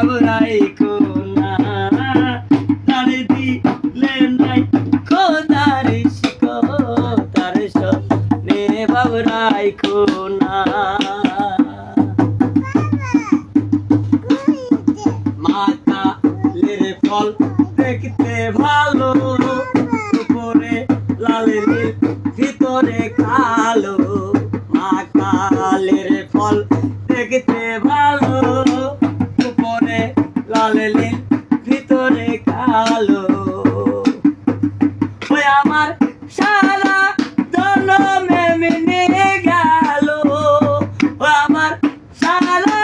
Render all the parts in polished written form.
বাবরাই কোনা তার দিলে নাই খোদার শিকো তার সনে বাবরাই কোনা মাতালের ফল দেখতে ভালো উপরে লাল ভিতরে কালো মাতালের ফল দেখতে ভালো উপরে লাল ভিতরে কালো ওই আমার সারা জনমে মেনে গেল ওই আমার সারা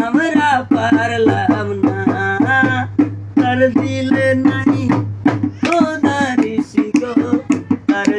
আমরা পারলাম না তার দিলে নাই খোদার শিকো তার